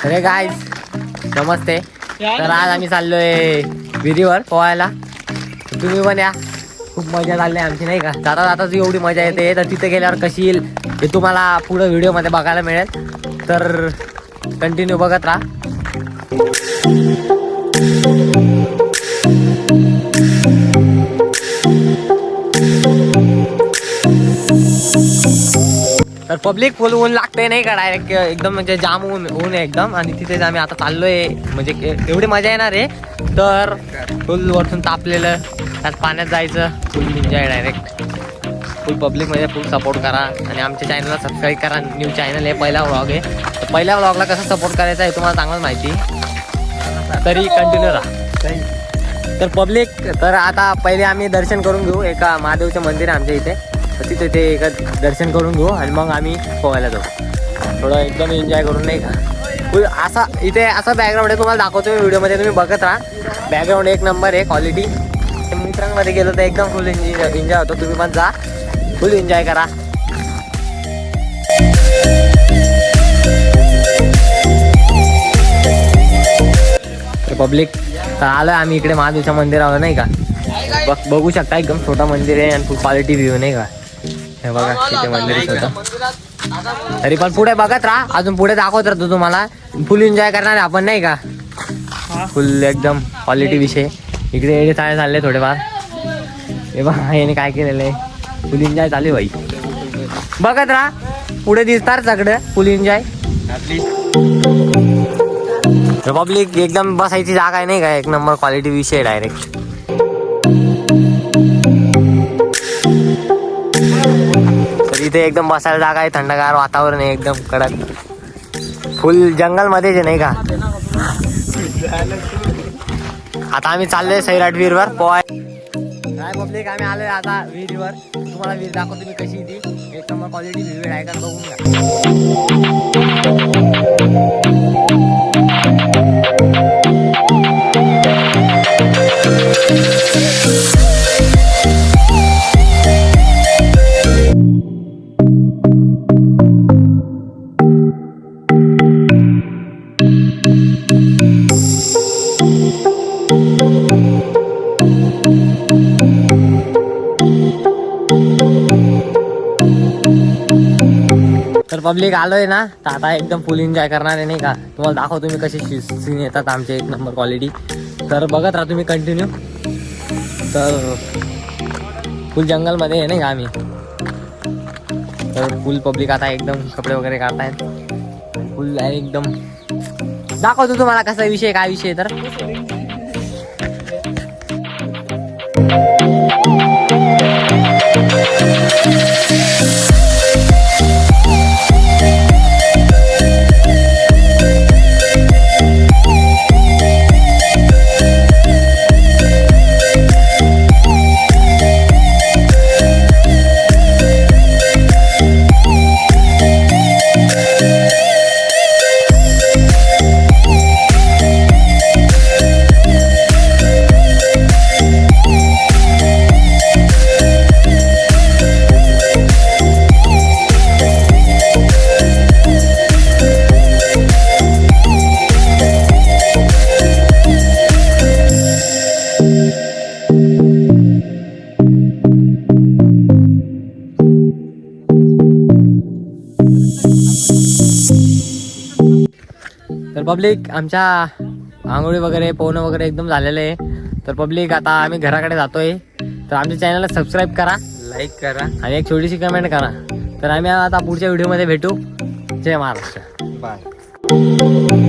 अरे गाईज नमस्ते. तर आज आम्ही चाललोय विहिरीवर पोहायला. तुम्ही पण या, खूप मजा झाली आमची नाही का. जाता जाताच एवढी मजा येते, तर तिथे गेल्यावर कशी येईल हे तुम्हाला पुढे व्हिडिओमध्ये बघायला मिळेल. तर कंटिन्यू बघत राहा. तर पब्लिक फुल ऊन लागते नाही का, डायरेक्ट एकदम म्हणजे जाम ऊन आहे एकदम. आणि तिथेच आम्ही आता चाललोय, म्हणजे एवढी मजा येणार आहे. तर फुल वरतून तापलेलं त्यात पाण्यात जायचं, फुल एन्जॉय डायरेक्ट. फुल पब्लिक म्हणजे फुल सपोर्ट करा आणि आमच्या चॅनलला सबस्क्राईब करा. न्यू चॅनल आहे, पहिला व्लॉग आहे. तर पहिल्या व्लॉगला कसं सपोर्ट करायचा आहे तुम्हाला चांगलं माहिती, तरी कंटिन्यू राहा. तर पब्लिक, तर आता पहिले आम्ही दर्शन करून घेऊ. एका महादेवचं मंदिर आहे आमच्या इथे, तर तिथे ते एका दर्शन करून घेऊ आणि मग आम्ही पोहायला जाऊ. थोडं एकदम एन्जॉय करून नाही का. असा इथे असा बॅकग्राऊंड आहे, तुम्हाला दाखवतो मी व्हिडिओमध्ये, तुम्ही बघत राहा. बॅकग्राऊंड एक नंबर आहे, क्वालिटी. मित्रांमध्ये गेलो तर एकदम फुल एन्जॉय होतो. तुम्ही पण जा, फुल एन्जॉय करा. तर पब्लिक, तर आलोय आम्ही इकडे महादेवच्या मंदिरावर नाही का. बघू शकता एकदम छोटा मंदिर आहे आणि फुल क्वालिटी व्ह्यू नाही का. हे बघा तिथे मंदिर होतं. तरी पण पुढे बघत राहा, अजून पुढे दाखवत राहतो तुम्हाला. फुल एन्जॉय करणार आहे आपण नाही का, फुल एकदम क्वालिटी विषय. इकडे एडे चाळे चालले थोडेफार. हे बघा याने काय केलेलं आहे, फुल एन्जॉय चालू आहे भाई. बघत राहा, पुढे दिसतात सगळं फुल एन्जॉय. पब्लिक एकदम बसायची जागा आहे नाही का, एक नंबर क्वालिटी विषय डायरेक्ट. तर इथे एकदम बसायला जागा आहे, थंडगार वातावरण आहे एकदम कडक. फुल जंगलमध्येच आहे नाही का. आता आम्ही चाललोय सैराट विहीरवर पोहाय. काय पब्लिक, आम्ही आलोय आता विहिरीवर. तुम्हाला विहीर दाखवतो मी कशी ती, एक नंबर क्वालिटी विहीर आहे का बघून घ्या. तर पब्लिक आलोय ना, तर आता एकदम फुल एन्जॉय करणार आहे नाही का. तुम्हाला दाखवतो मी कशी सीन येतात आमचे, एक नंबर क्वालिटी. तर बघत राहा तुम्ही कंटिन्यू. तर फुल जंगलमध्ये आहे नाही का आम्ही. तर फुल पब्लिक आता एकदम कपडे वगैरे काढतायत. फुल एकदम दाखवतो तुम्हाला कसा विषय, काय विषय. तर पब्लिक, आमच्या आंघोळी वगैरे पोहणं वगैरे एकदम झालेलं आहे. तर पब्लिक, आता आम्ही घराकडे जातोय. तर आमच्या चॅनलला सबस्क्राईब करा, लाईक करा आणि एक छोटीशी कमेंट करा. तर आम्ही आता पुढच्या व्हिडिओमध्ये भेटू. जय महाराष्ट्र, बाय.